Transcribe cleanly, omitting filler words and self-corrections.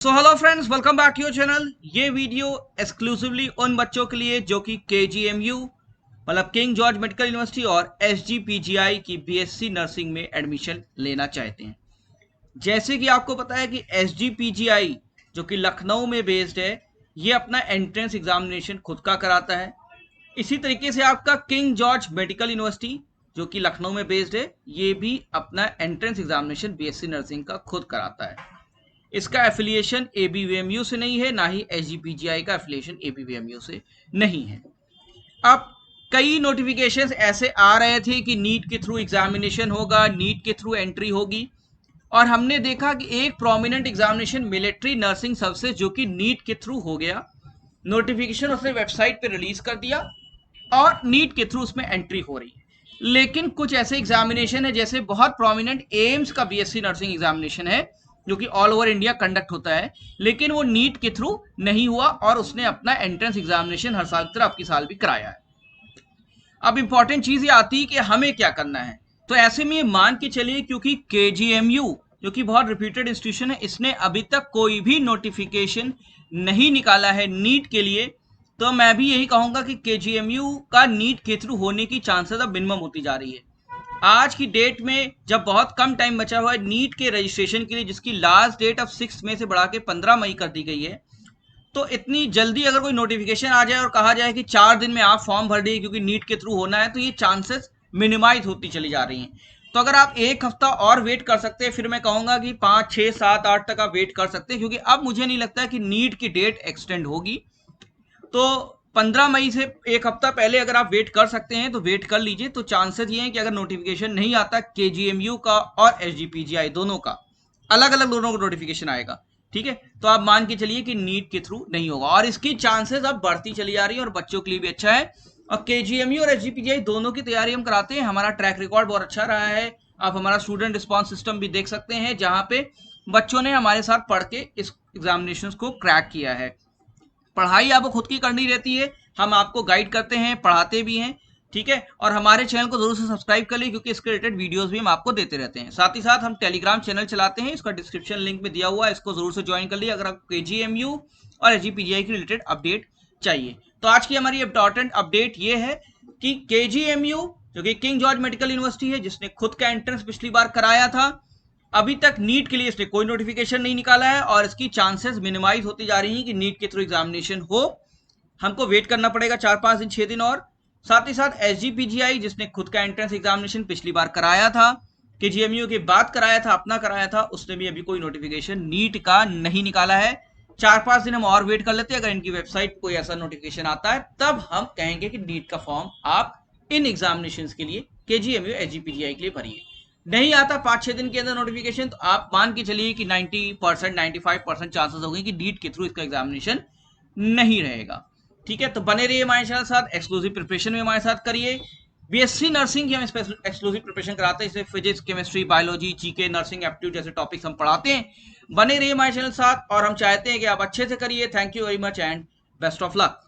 So hello friends, welcome back to your channel. ये video exclusively उन बच्चों के लिए जो कि KGMU मतलब किंग जॉर्ज मेडिकल यूनिवर्सिटी और SGPGI की BSc नर्सिंग में एडमिशन लेना चाहते हैं। जैसे कि आपको पता है कि SGPGI जो कि लखनऊ में बेस्ड है, ये अपना एंट्रेंस एग्जामिनेशन खुद का कराता है। इसी तरीके से आपका किंग जॉर्ज मेडिकल यूनिवर्सिटी जो कि लखनऊ में बेस्ड है, ये भी अपना एंट्रेंस एग्जामिनेशन BSc नर्सिंग का खुद कराता है। इसका एफिलिएशन ABVMU से नहीं है, ना ही SGPGI का एफिलिएशन ABVMU से नहीं है। अब कई नोटिफिकेशंस ऐसे आ रहे थे कि नीट के थ्रू एग्जामिनेशन होगा, नीट के थ्रू एंट्री होगी, और हमने देखा कि एक prominent examination military nursing services जो कि नीट के थ्रू हो गया, नोटिफिकेशन उसने वेबसाइट पे रिलीज कर दिया और नीट के थ्रू उसमें एंट्री हो रही है। लेकिन कुछ ऐसे एग्जामिनेशन है, जैसे बहुत प्रोमिनेंट एम्स का BSc नर्सिंग एग्जामिनेशन है जो कि ऑल ओवर इंडिया कंडक्ट होता है, लेकिन वो नीट के थ्रू नहीं हुआ और उसने अपना एंट्रेंस एग्जामिनेशन हर साल की तरह आपकी साल भी कराया है। अब इंपॉर्टेंट चीज ये आती है कि हमें क्या करना है। तो ऐसे में ये मान के चलिए, क्योंकि KGMU जो कि बहुत रिप्यूटेड इंस्टीट्यूशन है, इसने अभी तक कोई भी नोटिफिकेशन नहीं निकाला है नीट के लिए, तो मैं भी यही कहूंगा कि KGMU का नीट के थ्रू होने की चांसेस अब मिनिमम होती जा रही है। आज की डेट में जब बहुत कम टाइम बचा हुआ है नीट के रजिस्ट्रेशन के लिए, जिसकी लास्ट डेट अब 6 मई से बढ़ा के 15 मई कर दी गई है, तो इतनी जल्दी अगर कोई नोटिफिकेशन आ जाए और कहा जाए कि 4 दिन में आप फॉर्म भर दिए क्योंकि नीट के थ्रू होना है, तो ये चांसेस मिनिमाइज होती चली जा रही हैं। तो अगर आप एक हफ्ता और वेट कर सकते हैं, फिर मैं कहूंगा कि 5, 6, 7, 8 तक आप वेट कर सकते हैं, क्योंकि अब मुझे नहीं लगता है कि नीट की डेट एक्सटेंड होगी। तो 15 मई से एक हफ्ता पहले अगर आप वेट कर सकते हैं तो वेट कर लीजिए। तो चांसेस ये हैं कि अगर नोटिफिकेशन नहीं आता KGMU का और SGPGI दोनों का, अलग अलग दोनों का नोटिफिकेशन आएगा, ठीक है, तो आप मान के चलिए कि नीट के थ्रू नहीं होगा, और इसकी चांसेस अब बढ़ती चली जा रही है और बच्चों के लिए भी अच्छा है। और KGMU और SGPGI दोनों की तैयारी हम कराते हैं, हमारा ट्रैक रिकॉर्ड बहुत अच्छा रहा है। आप हमारा स्टूडेंट रिस्पॉन्स सिस्टम भी देख सकते हैं, जहां पे बच्चों ने हमारे साथ पढ़ के इस एग्जामिनेशन को क्रैक किया है। पढ़ाई आपको खुद की करनी रहती है, हम आपको गाइड करते हैं, पढ़ाते भी हैं, ठीक है। और हमारे चैनल को जरूर से सब्सक्राइब कर लीजिए, क्योंकि इसके रिलेटेड वीडियोस भी हम आपको देते रहते हैं। साथ ही साथ हम टेलीग्राम चैनल चलाते हैं, इसका डिस्क्रिप्शन लिंक में दिया हुआ है, इसको जरूर से ज्वाइन कर लीजिए अगर आपको KGMU और SGPGI की रिलेटेड अपडेट चाहिए। तो आज की हमारी इंपॉर्टेंट अपडेट ये है कि KGMU जो कि किंग जॉर्ज मेडिकल यूनिवर्सिटी है, जिसने खुद का एंट्रेंस पिछली बार कराया था, अभी तक नीट के लिए इसने कोई नोटिफिकेशन नहीं निकाला है, और इसकी चांसेस मिनिमाइज होती जा रही हैं कि नीट के थ्रू एग्जामिनेशन हो। हमको वेट करना पड़ेगा 4-5 दिन, 6 दिन और। साथ ही साथ SGPGI जिसने खुद का एंट्रेंस एग्जामिनेशन पिछली बार कराया था, KGMU के बाद कराया था, अपना कराया था, उसने भी अभी कोई नोटिफिकेशन नीट का नहीं निकाला है। 4-5 दिन हम और वेट कर लेते हैं, अगर इनकी वेबसाइट कोई ऐसा नोटिफिकेशन आता है तब हम कहेंगे कि नीट का फॉर्म आप इन एग्जामिनेशन के लिए KGMU SGPGI के लिए भरिए। नहीं आता 5-6 दिन के अंदर नोटिफिकेशन, तो आप मान के चलिए कि 90%, 95% चांसेस हो गए कि नीट के थ्रू इसका एग्जामिनेशन नहीं रहेगा, ठीक है। तो बने रहिए हमारे साथ साथ, एक्सक्लूसिव प्रिपरेशन में हमारे साथ करिए। BSc नर्सिंग की हम एक्सक्लूसिव प्रिपरेशन कराते हैं, इसमें physics, chemistry, biology, GK, nursing aptitude जैसे टॉपिक्स हम पढ़ाते हैं। बने रहिए हमारे चैनल साथ, और हम चाहते हैं कि आप अच्छे से करिए। Thank you very much and best of luck.